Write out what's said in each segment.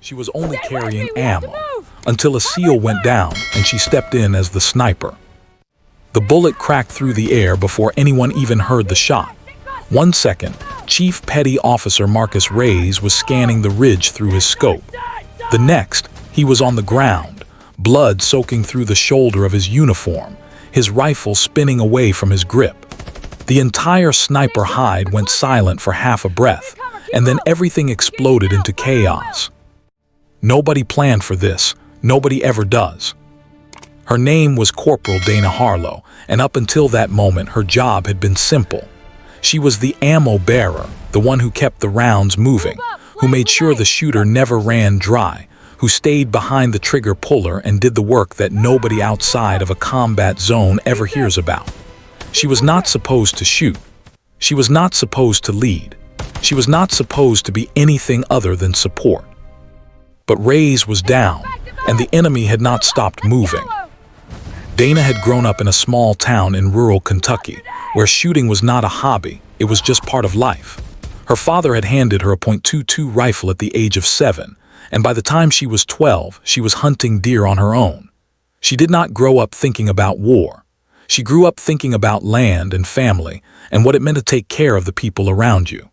She was only carrying ammo until a SEAL went down and she stepped in as the sniper. The bullet cracked through the air before anyone even heard the shot. 1 second, Chief Petty Officer Marcus Reyes was scanning the ridge through his scope. The next, he was on the ground, blood soaking through the shoulder of his uniform, his rifle spinning away from his grip. The entire sniper hide went silent for half a breath, and then everything exploded into chaos. Nobody planned for this. Nobody ever does. Her name was Corporal Dana Harlow, and up until that moment her job had been simple. She was the ammo bearer, the one who kept the rounds moving, who made sure the shooter never ran dry, who stayed behind the trigger puller and did the work that nobody outside of a combat zone ever hears about. She was not supposed to shoot. She was not supposed to lead. She was not supposed to be anything other than support. But Reyes was down, and the enemy had not stopped moving. Dana had grown up in a small town in rural Kentucky, where shooting was not a hobby, it was just part of life. Her father had handed her a .22 rifle at the age of 7, and by the time she was 12, she was hunting deer on her own. She did not grow up thinking about war. She grew up thinking about land and family, and what it meant to take care of the people around you.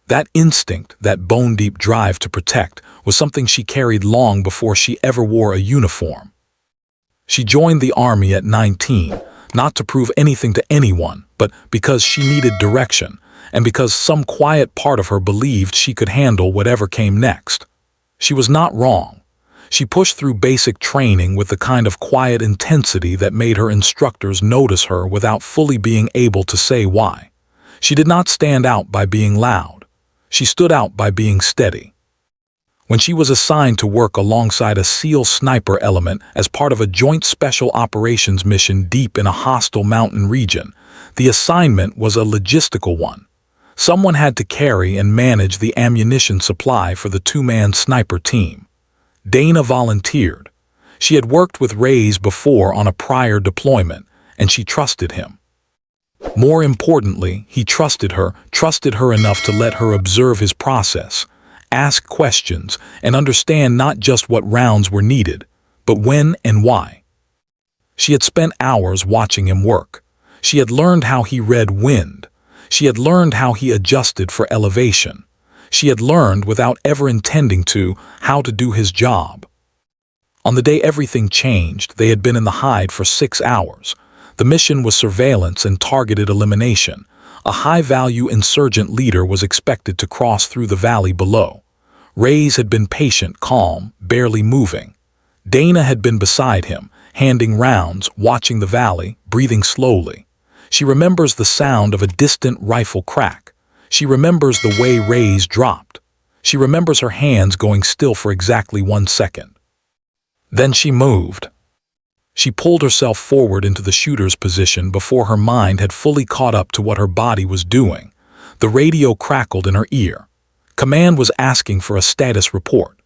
That instinct, that bone-deep drive to protect, was something she carried long before she ever wore a uniform. She joined the Army at 19, not to prove anything to anyone, but because she needed direction, and because some quiet part of her believed she could handle whatever came next. She was not wrong. She pushed through basic training with the kind of quiet intensity that made her instructors notice her without fully being able to say why. She did not stand out by being loud. She stood out by being steady. When she was assigned to work alongside a SEAL sniper element as part of a joint special operations mission deep in a hostile mountain region, the assignment was a logistical one. Someone had to carry and manage the ammunition supply for the two-man sniper team. Dana volunteered. She had worked with Reyes before on a prior deployment, and she trusted him. More importantly, he trusted her enough to let her observe his process, ask questions, and understand not just what rounds were needed, but when and why. She had spent hours watching him work. She had learned how he read wind. She had learned how he adjusted for elevation. She had learned, without ever intending to, how to do his job. On the day everything changed, they had been in the hide for 6 hours. The mission was surveillance and targeted elimination. A high-value insurgent leader was expected to cross through the valley below. Reyes had been patient, calm, barely moving. Dana had been beside him, handing rounds, watching the valley, breathing slowly. She remembers the sound of a distant rifle crack. She remembers the way Reyes dropped. She remembers her hands going still for exactly 1 second. Then she moved. She pulled herself forward into the shooter's position before her mind had fully caught up to what her body was doing. The radio crackled in her ear. Command was asking for a status report.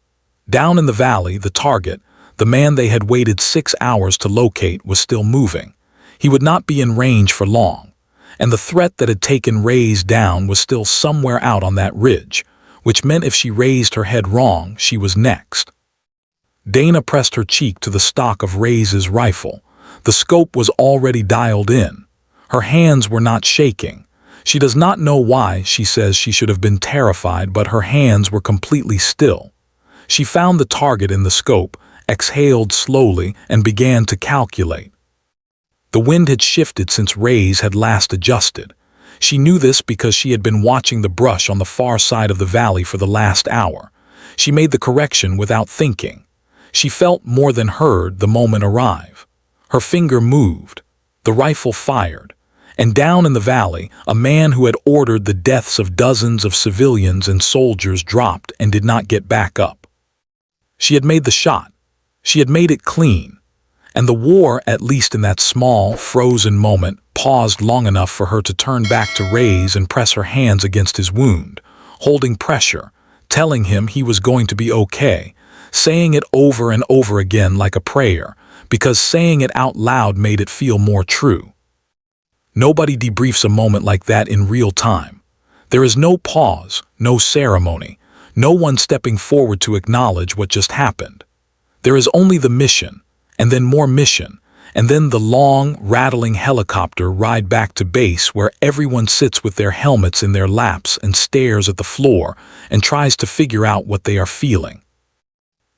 Down in the valley, the target, the man they had waited 6 hours to locate, was still moving. He would not be in range for long, and the threat that had taken Reyes down was still somewhere out on that ridge, which meant if she raised her head wrong, she was next. Dana pressed her cheek to the stock of Reyes's rifle. The scope was already dialed in. Her hands were not shaking. She does not know why. She says she should have been terrified, but her hands were completely still. She found the target in the scope, exhaled slowly, and began to calculate. The wind had shifted since Reyes had last adjusted. She knew this because she had been watching the brush on the far side of the valley for the last hour. She made the correction without thinking. She felt more than heard the moment arrive. Her finger moved. The rifle fired. And down in the valley, a man who had ordered the deaths of dozens of civilians and soldiers dropped and did not get back up. She had made the shot. She had made it clean. And the war, at least in that small, frozen moment, paused long enough for her to turn back to Reyes and press her hands against his wound, holding pressure, telling him he was going to be okay, saying it over and over again like a prayer, because saying it out loud made it feel more true. Nobody debriefs a moment like that in real time. There is no pause, no ceremony, no one stepping forward to acknowledge what just happened. There is only the mission, and then more mission, and then the long, rattling helicopter ride back to base where everyone sits with their helmets in their laps and stares at the floor and tries to figure out what they are feeling.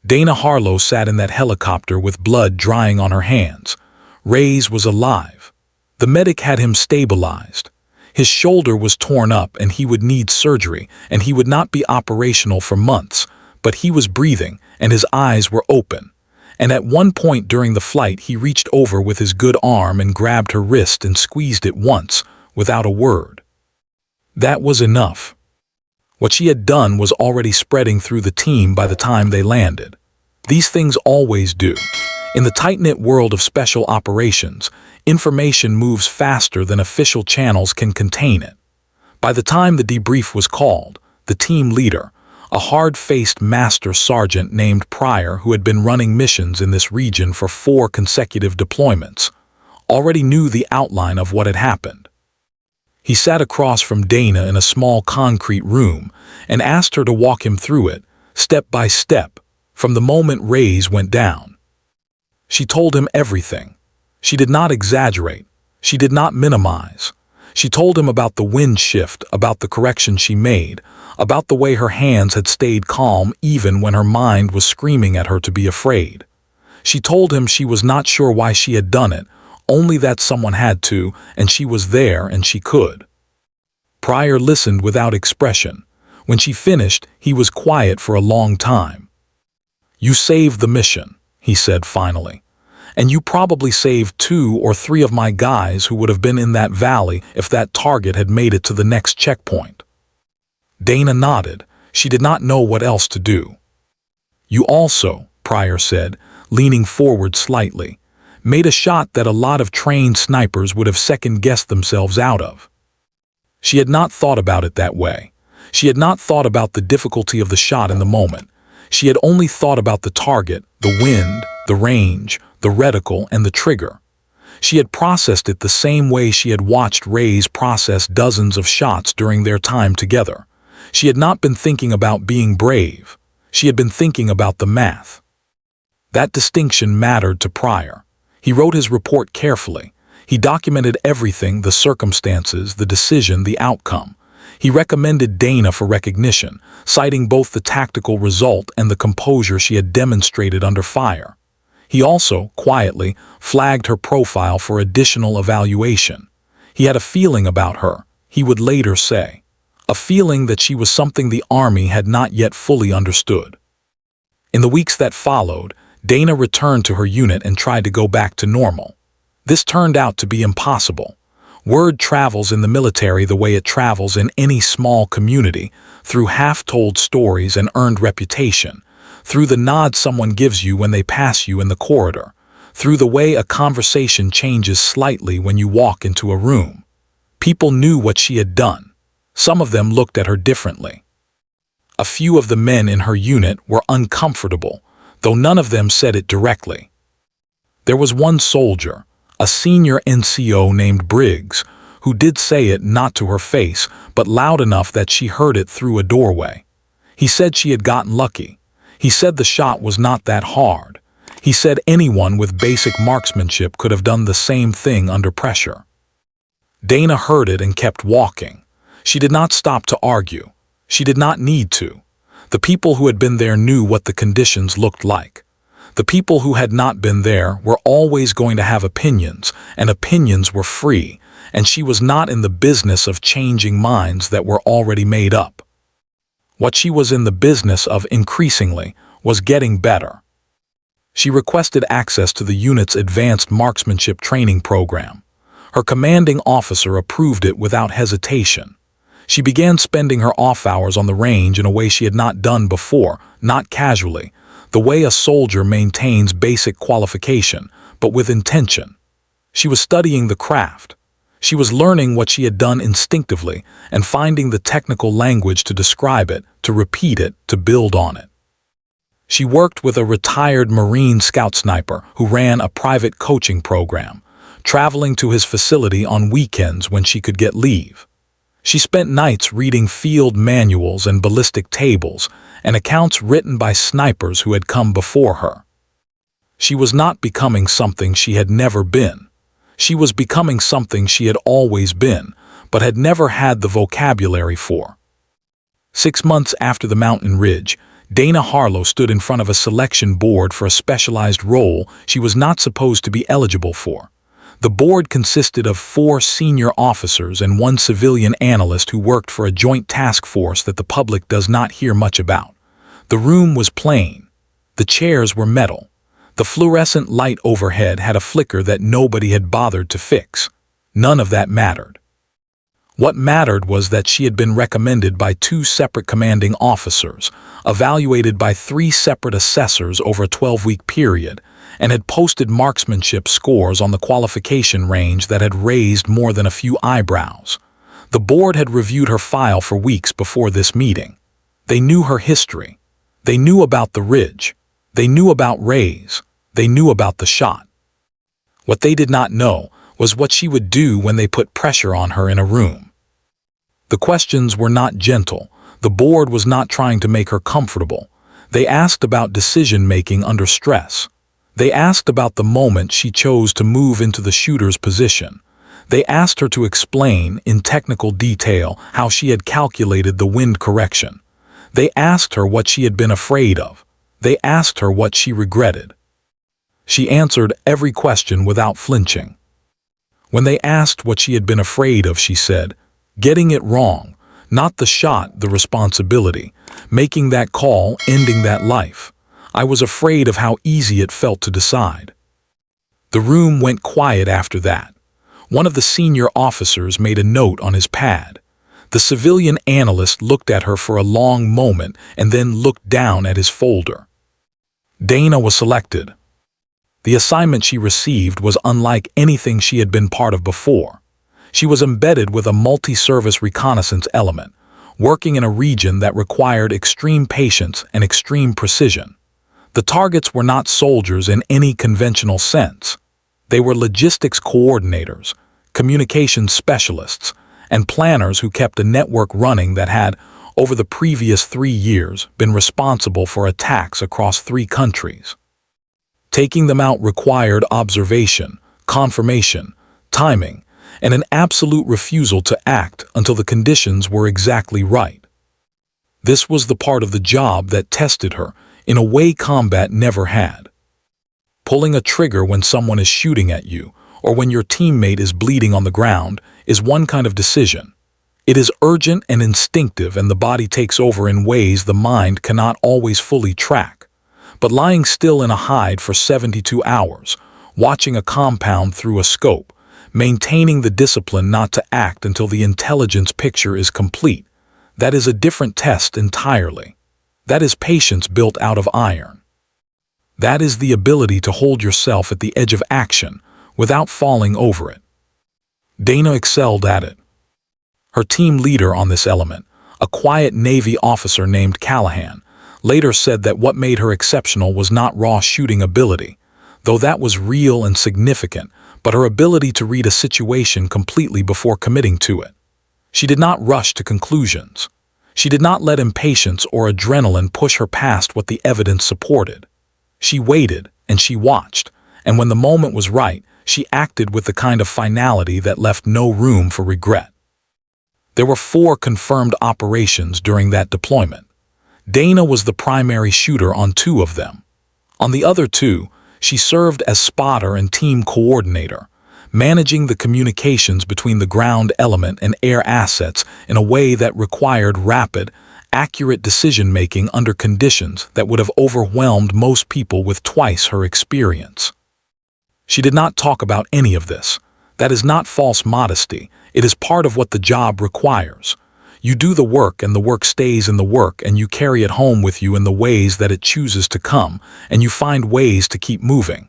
Dana Harlow sat in that helicopter with blood drying on her hands. Reyes was alive. The medic had him stabilized. His shoulder was torn up and he would need surgery, and he would not be operational for months, but he was breathing and his eyes were open. And at one point during the flight he reached over with his good arm and grabbed her wrist and squeezed it once, without a word. That was enough. What she had done was already spreading through the team by the time they landed. These things always do. In the tight-knit world of special operations, information moves faster than official channels can contain it. By the time the debrief was called, the team leader, a hard-faced master sergeant named Pryor who had been running missions in this region for 4 consecutive deployments, already knew the outline of what had happened. He sat across from Dana in a small concrete room and asked her to walk him through it, step by step, from the moment Reyes went down. She told him everything. She did not exaggerate. She did not minimize. She told him about the wind shift, about the correction she made, about the way her hands had stayed calm even when her mind was screaming at her to be afraid. She told him she was not sure why she had done it, only that someone had to, and she was there and she could. Pryor listened without expression. When she finished, he was quiet for a long time. "You saved the mission," he said finally. "And you probably saved 2 or 3 of my guys who would have been in that valley if that target had made it to the next checkpoint." Dana nodded. She did not know what else to do. "You also," Pryor said, leaning forward slightly, "made a shot that a lot of trained snipers would have second-guessed themselves out of." She had not thought about it that way. She had not thought about the difficulty of the shot in the moment. She had only thought about the target, the wind, the range, the reticle, and the trigger. She had processed it the same way she had watched Reyes process dozens of shots during their time together. She had not been thinking about being brave. She had been thinking about the math. That distinction mattered to Pryor. He wrote his report carefully. He documented everything, the circumstances, the decision, the outcome. He recommended Dana for recognition, citing both the tactical result and the composure she had demonstrated under fire. He also, quietly, flagged her profile for additional evaluation. He had a feeling about her, he would later say. A feeling that she was something the Army had not yet fully understood. In the weeks that followed, Dana returned to her unit and tried to go back to normal. This turned out to be impossible. Word travels in the military the way it travels in any small community, through half-told stories and earned reputation, through the nod someone gives you when they pass you in the corridor, through the way a conversation changes slightly when you walk into a room. People knew what she had done. Some of them looked at her differently. A few of the men in her unit were uncomfortable, though none of them said it directly. There was one soldier, a senior NCO named Briggs, who did say it not to her face, but loud enough that she heard it through a doorway. He said she had gotten lucky. He said the shot was not that hard. He said anyone with basic marksmanship could have done the same thing under pressure. Dana heard it and kept walking. She did not stop to argue. She did not need to. The people who had been there knew what the conditions looked like. The people who had not been there were always going to have opinions, and opinions were free, and she was not in the business of changing minds that were already made up. What she was in the business of increasingly was getting better. She requested access to the unit's advanced marksmanship training program. Her commanding officer approved it without hesitation. She began spending her off hours on the range in a way she had not done before, not casually, the way a soldier maintains basic qualification, but with intention. She was studying the craft. She was learning what she had done instinctively and finding the technical language to describe it, to repeat it, to build on it. She worked with a retired Marine scout sniper who ran a private coaching program, traveling to his facility on weekends when she could get leave. She spent nights reading field manuals and ballistic tables and accounts written by snipers who had come before her. She was not becoming something she had never been. She was becoming something she had always been, but had never had the vocabulary for. 6 months after the mountain ridge, Dana Harlow stood in front of a selection board for a specialized role she was not supposed to be eligible for. The board consisted of 4 senior officers and 1 civilian analyst who worked for a joint task force that the public does not hear much about. The room was plain. The chairs were metal. The fluorescent light overhead had a flicker that nobody had bothered to fix. None of that mattered. What mattered was that she had been recommended by 2 separate commanding officers, evaluated by 3 separate assessors over a 12-week period, and had posted marksmanship scores on the qualification range that had raised more than a few eyebrows. The board had reviewed her file for weeks before this meeting. They knew her history. They knew about the ridge. They knew about Rays. They knew about the shot. What they did not know was what she would do when they put pressure on her in a room. The questions were not gentle. The board was not trying to make her comfortable. They asked about decision-making under stress. They asked about the moment she chose to move into the shooter's position. They asked her to explain, in technical detail, how she had calculated the wind correction. They asked her what she had been afraid of. They asked her what she regretted. She answered every question without flinching. When they asked what she had been afraid of, she said, "Getting it wrong, not the shot, the responsibility, making that call, ending that life. I was afraid of how easy it felt to decide." The room went quiet after that. One of the senior officers made a note on his pad. The civilian analyst looked at her for a long moment and then looked down at his folder. Dana was selected. The assignment she received was unlike anything she had been part of before. She was embedded with a multi-service reconnaissance element, working in a region that required extreme patience and extreme precision. The targets were not soldiers in any conventional sense. They were logistics coordinators, communications specialists, and planners who kept a network running that had, over the previous 3 years, been responsible for attacks across 3 countries. Taking them out required observation, confirmation, timing, and an absolute refusal to act until the conditions were exactly right. This was the part of the job that tested her in a way combat never had. Pulling a trigger when someone is shooting at you, or when your teammate is bleeding on the ground, is one kind of decision. It is urgent and instinctive, and the body takes over in ways the mind cannot always fully track. But lying still in a hide for 72 hours, watching a compound through a scope, maintaining the discipline not to act until the intelligence picture is complete, that is a different test entirely. That is patience built out of iron. That is the ability to hold yourself at the edge of action without falling over it. Dana excelled at it. Her team leader on this element, a quiet Navy officer named Callahan, later said that what made her exceptional was not raw shooting ability, though that was real and significant, but her ability to read a situation completely before committing to it. She did not rush to conclusions. She did not let impatience or adrenaline push her past what the evidence supported. She waited and she watched, and when the moment was right, she acted with the kind of finality that left no room for regret. There were 4 confirmed operations during that deployment. Dana was the primary shooter on 2 of them. On the other 2, she served as spotter and team coordinator, managing the communications between the ground element and air assets in a way that required rapid, accurate decision-making under conditions that would have overwhelmed most people with twice her experience. She did not talk about any of this. That is not false modesty. It is part of what the job requires. You do the work and the work stays in the work, and you carry it home with you in the ways that it chooses to come, and you find ways to keep moving.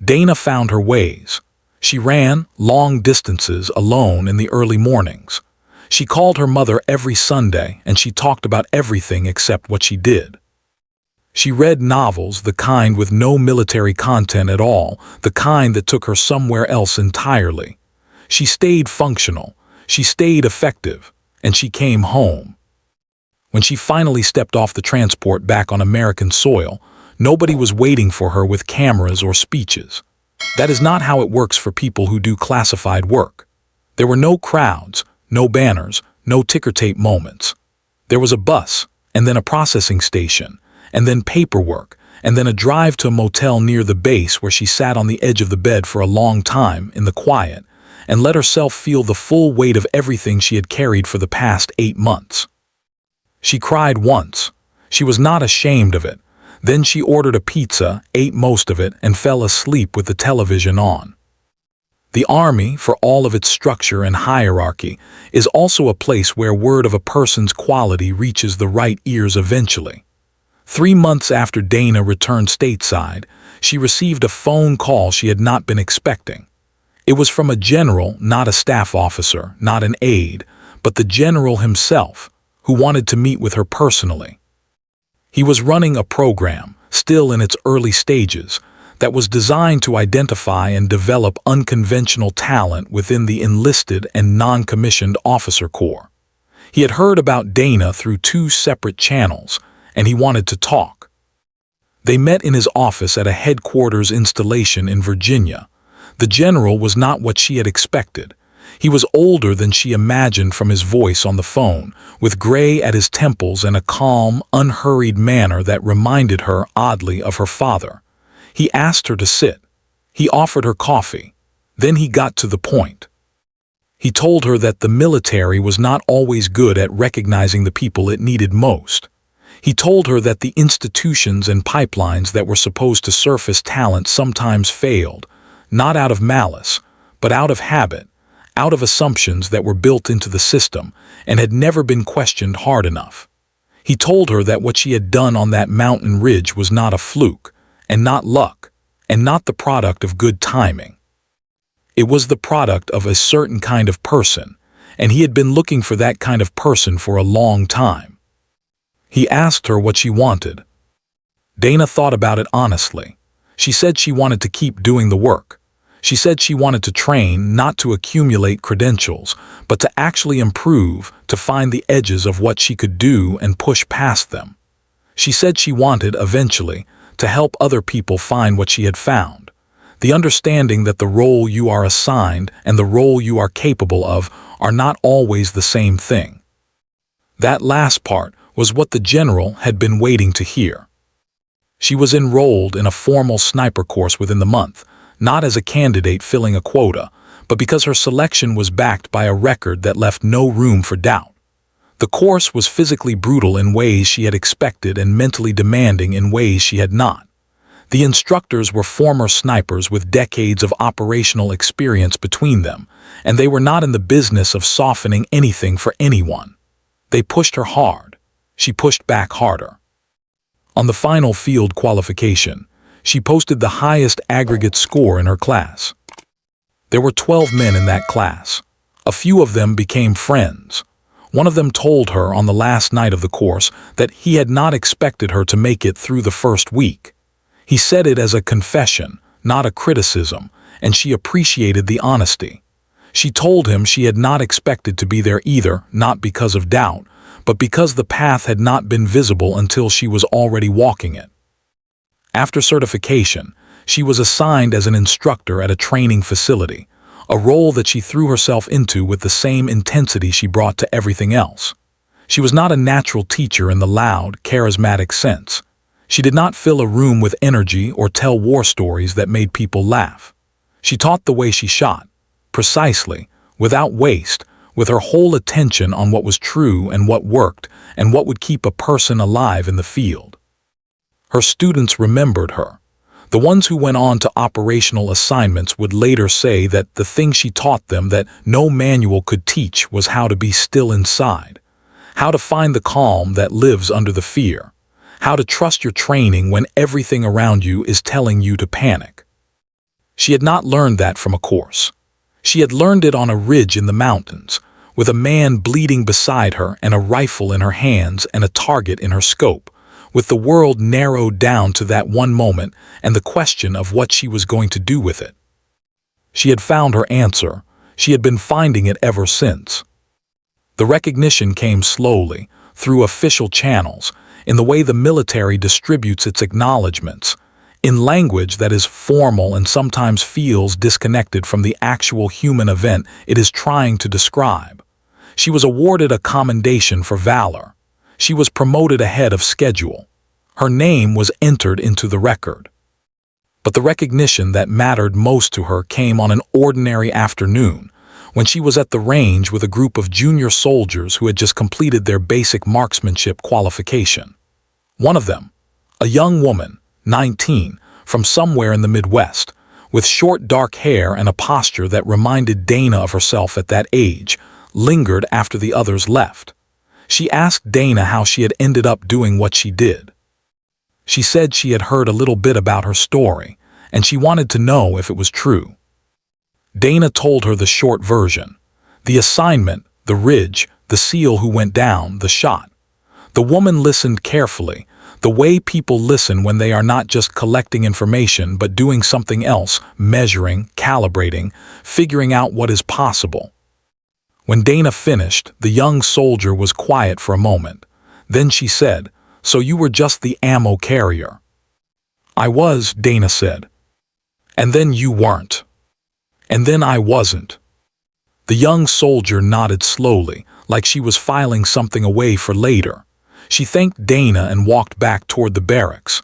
Dana found her ways. She ran long distances alone in the early mornings. She called her mother every Sunday, and she talked about everything except what she did. She read novels, the kind with no military content at all, the kind that took her somewhere else entirely. She stayed functional. She stayed effective. and she came home. When she finally stepped off the transport back on American soil, nobody was waiting for her with cameras or speeches. That is not how it works for people who do classified work. There were no crowds, no banners, no ticker tape moments. There was a bus, and then a processing station, and then paperwork, and then a drive to a motel near the base where she sat on the edge of the bed for a long time in the quiet and let herself feel the full weight of everything she had carried for the past 8 months. She cried once. She was not ashamed of it. Then she ordered a pizza, ate most of it, and fell asleep with the television on. The army, for all of its structure and hierarchy, is also a place where word of a person's quality reaches the right ears eventually. 3 months after Dana returned stateside, she received a phone call she had not been expecting. It was from a general, not a staff officer, not an aide, but the general himself, who wanted to meet with her personally. He was running a program, still in its early stages, that was designed to identify and develop unconventional talent within the enlisted and non-commissioned officer corps. He had heard about Dana through 2 separate channels, and he wanted to talk. They met in his office at a headquarters installation in Virginia. The general was not what she had expected. He was older than she imagined from his voice on the phone, with gray at his temples and a calm, unhurried manner that reminded her oddly of her father. He asked her to sit. He offered her coffee. Then he got to the point. He told her that the military was not always good at recognizing the people it needed most. He told her that the institutions and pipelines that were supposed to surface talent sometimes failed, not out of malice, but out of habit, out of assumptions that were built into the system and had never been questioned hard enough. He told her that what she had done on that mountain ridge was not a fluke, and not luck, and not the product of good timing. It was the product of a certain kind of person, and he had been looking for that kind of person for a long time. He asked her what she wanted. Dana thought about it honestly. She said she wanted to keep doing the work. She said she wanted to train not to accumulate credentials, but to actually improve, to find the edges of what she could do and push past them. She said she wanted, eventually, to help other people find what she had found. The understanding that the role you are assigned and the role you are capable of are not always the same thing. That last part was what the general had been waiting to hear. She was enrolled in a formal sniper course within the month, not as a candidate filling a quota, but because her selection was backed by a record that left no room for doubt. The course was physically brutal in ways she had expected and mentally demanding in ways she had not. The instructors were former snipers with decades of operational experience between them, and they were not in the business of softening anything for anyone. They pushed her hard. She pushed back harder. On the final field qualification, she posted the highest aggregate score in her class. There were 12 men in that class. A few of them became friends. One of them told her on the last night of the course that he had not expected her to make it through the first week. He said it as a confession, not a criticism, and she appreciated the honesty. She told him she had not expected to be there either, not because of doubt, but because the path had not been visible until she was already walking it. After certification, she was assigned as an instructor at a training facility, a role that she threw herself into with the same intensity she brought to everything else. She was not a natural teacher in the loud, charismatic sense. She did not fill a room with energy or tell war stories that made people laugh. She taught the way she shot, precisely, without waste, with her whole attention on what was true and what worked and what would keep a person alive in the field. Her students remembered her. The ones who went on to operational assignments would later say that the thing she taught them that no manual could teach was how to be still inside, how to find the calm that lives under the fear, how to trust your training when everything around you is telling you to panic. She had not learned that from a course. She had learned it on a ridge in the mountains, with a man bleeding beside her and a rifle in her hands and a target in her scope, with the world narrowed down to that one moment and the question of what she was going to do with it. She had found her answer. She had been finding it ever since. The recognition came slowly, through official channels, in the way the military distributes its acknowledgments, in language that is formal and sometimes feels disconnected from the actual human event it is trying to describe. She was awarded a commendation for valor. She was promoted ahead of schedule. Her name was entered into the record. But the recognition that mattered most to her came on an ordinary afternoon, when she was at the range with a group of junior soldiers who had just completed their basic marksmanship qualification. One of them, a young woman, 19, from somewhere in the Midwest, with short dark hair and a posture that reminded Dana of herself at that age, lingered after the others left. She asked Dana how she had ended up doing what she did. She said she had heard a little bit about her story, and she wanted to know if it was true. Dana told her the short version. The assignment, the ridge, the SEAL who went down, the shot. The woman listened carefully, the way people listen when they are not just collecting information but doing something else, measuring, calibrating, figuring out what is possible. When Dana finished, the young soldier was quiet for a moment. Then she said, "So you were just the ammo carrier?" "I was," Dana said. "And then you weren't." "And then I wasn't." The young soldier nodded slowly, like she was filing something away for later. She thanked Dana and walked back toward the barracks.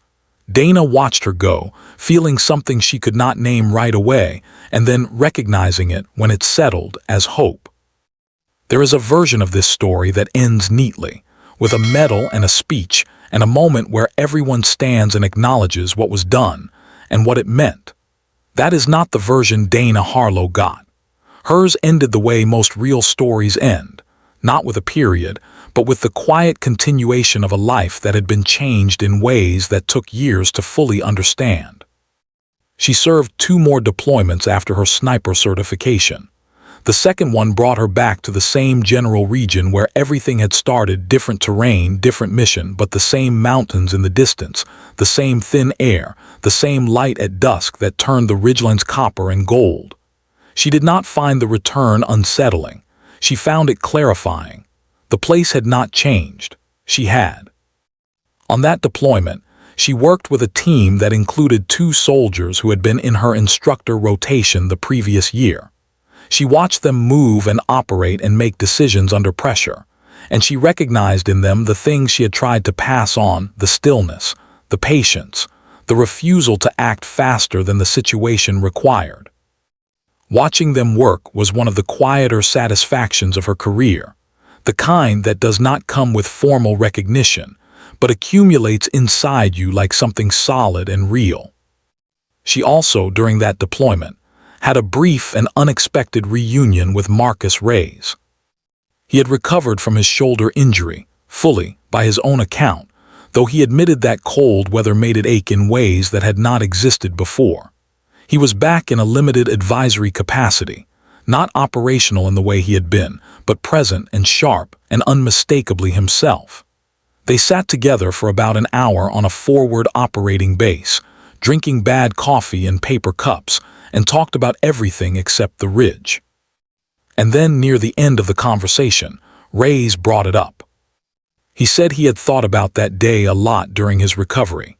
Dana watched her go, feeling something she could not name right away, and then recognizing it when it settled as hope. There is a version of this story that ends neatly, with a medal and a speech, and a moment where everyone stands and acknowledges what was done and what it meant. That is not the version Dana Harlow got. Hers ended the way most real stories end, not with a period, but with the quiet continuation of a life that had been changed in ways that took years to fully understand. She served 2 more deployments after her sniper certification. The second one brought her back to the same general region where everything had started, different terrain, different mission, but the same mountains in the distance, the same thin air, the same light at dusk that turned the ridgelands copper and gold. She did not find the return unsettling. She found it clarifying. The place had not changed. She had. On that deployment, she worked with a team that included 2 soldiers who had been in her instructor rotation the previous year. She watched them move and operate and make decisions under pressure, and she recognized in them the things she had tried to pass on: the stillness, the patience, the refusal to act faster than the situation required. Watching them work was one of the quieter satisfactions of her career, the kind that does not come with formal recognition, but accumulates inside you like something solid and real. She also, during that deployment, had a brief and unexpected reunion with Marcus Reyes. He had recovered from his shoulder injury, fully, by his own account, though he admitted that cold weather made it ache in ways that had not existed before. He was back in a limited advisory capacity, not operational in the way he had been, but present and sharp and unmistakably himself. They sat together for about an hour on a forward operating base, drinking bad coffee in paper cups, and talked about everything except the ridge. And then, near the end of the conversation, Reyes brought it up. He said he had thought about that day a lot during his recovery.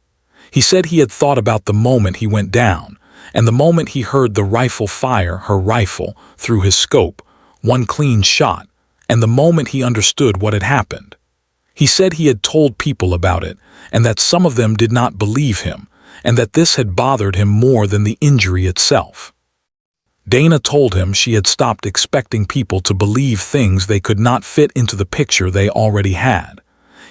He said he had thought about the moment he went down, and the moment he heard the rifle fire her rifle through his scope, one clean shot, and the moment he understood what had happened. He said he had told people about it, and that some of them did not believe him, and that this had bothered him more than the injury itself. Dana told him she had stopped expecting people to believe things they could not fit into the picture they already had.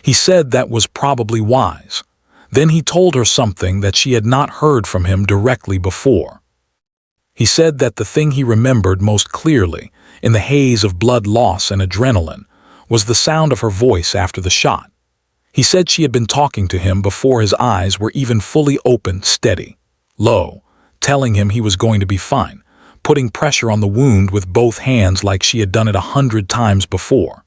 He said that was probably wise. Then he told her something that she had not heard from him directly before. He said that the thing he remembered most clearly, in the haze of blood loss and adrenaline, was the sound of her voice after the shot. He said she had been talking to him before his eyes were even fully open, steady, low, telling him he was going to be fine, putting pressure on the wound with both hands like she had done it 100 times before.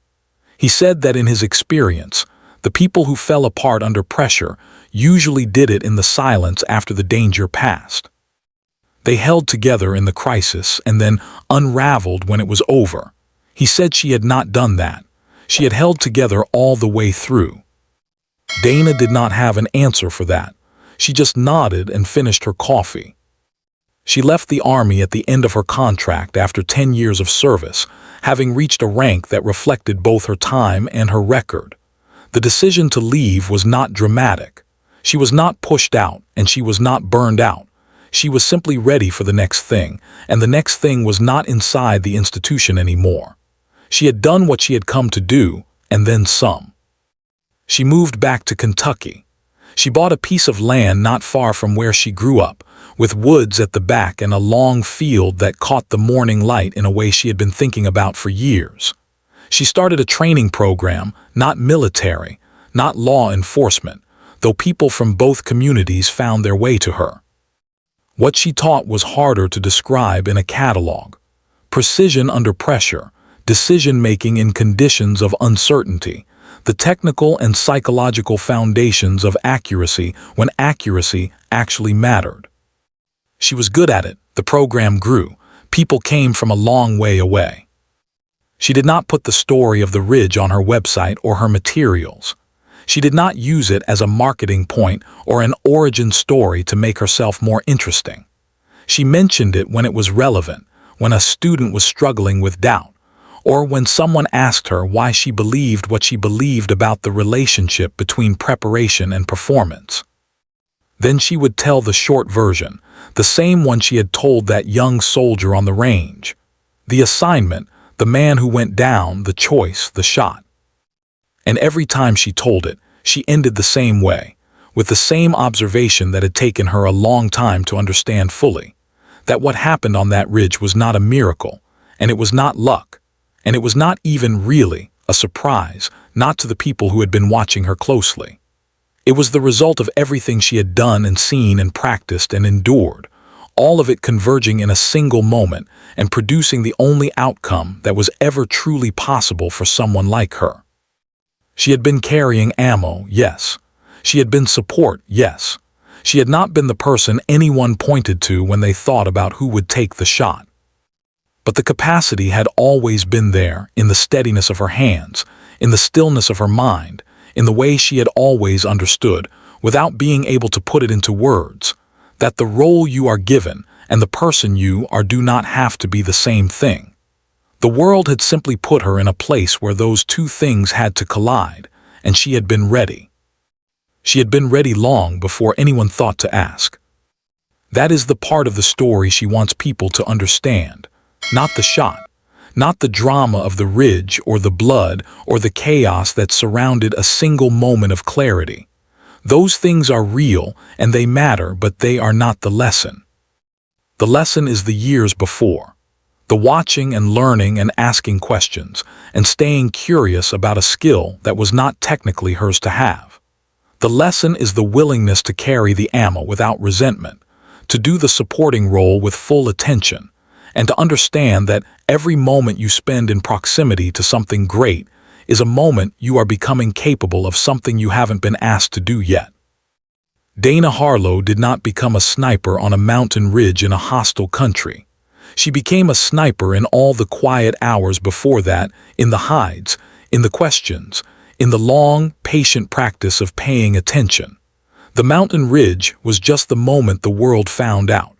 He said that in his experience, the people who fell apart under pressure usually did it in the silence after the danger passed. They held together in the crisis and then unraveled when it was over. He said she had not done that, She had held together all the way through. Dana did not have an answer for that. She just nodded and finished her coffee. She left the army at the end of her contract after 10 years of service, having reached a rank that reflected both her time and her record. The decision to leave was not dramatic. She was not pushed out, and she was not burned out. She was simply ready for the next thing, and the next thing was not inside the institution anymore. She had done what she had come to do, and then some. She moved back to Kentucky. She bought a piece of land not far from where she grew up, with woods at the back and a long field that caught the morning light in a way she had been thinking about for years. She started a training program, not military, not law enforcement, though people from both communities found their way to her. What she taught was harder to describe in a catalog. Precision under pressure, decision-making in conditions of uncertainty, the technical and psychological foundations of accuracy when accuracy actually mattered. She was good at it. The program grew. People came from a long way away. She did not put the story of the ridge on her website or her materials. She did not use it as a marketing point or an origin story to make herself more interesting. She mentioned it when it was relevant, when a student was struggling with doubt, or when someone asked her why she believed what she believed about the relationship between preparation and performance. Then she would tell the short version, the same one she had told that young soldier on the range. The assignment, the man who went down, the choice, the shot. And every time she told it, she ended the same way, with the same observation that had taken her a long time to understand fully, that what happened on that ridge was not a miracle, and it was not luck, and it was not even really a surprise, not to the people who had been watching her closely. It was the result of everything she had done and seen and practiced and endured, all of it converging in a single moment and producing the only outcome that was ever truly possible for someone like her. She had been carrying ammo, yes. She had been support, yes. She had not been the person anyone pointed to when they thought about who would take the shot. But the capacity had always been there, in the steadiness of her hands, in the stillness of her mind, in the way she had always understood, without being able to put it into words, that the role you are given and the person you are do not have to be the same thing. The world had simply put her in a place where those two things had to collide, and she had been ready. She had been ready long before anyone thought to ask. That is the part of the story she wants people to understand. Not the shot, not the drama of the ridge or the blood or the chaos that surrounded a single moment of clarity. Those things are real and they matter, but they are not the lesson. The lesson is the years before. The watching and learning and asking questions and staying curious about a skill that was not technically hers to have. The lesson is the willingness to carry the ammo without resentment, to do the supporting role with full attention, and to understand that every moment you spend in proximity to something great is a moment you are becoming capable of something you haven't been asked to do yet. Dana Harlow did not become a sniper on a mountain ridge in a hostile country. She became a sniper in all the quiet hours before that, in the hides, in the questions, in the long, patient practice of paying attention. The mountain ridge was just the moment the world found out.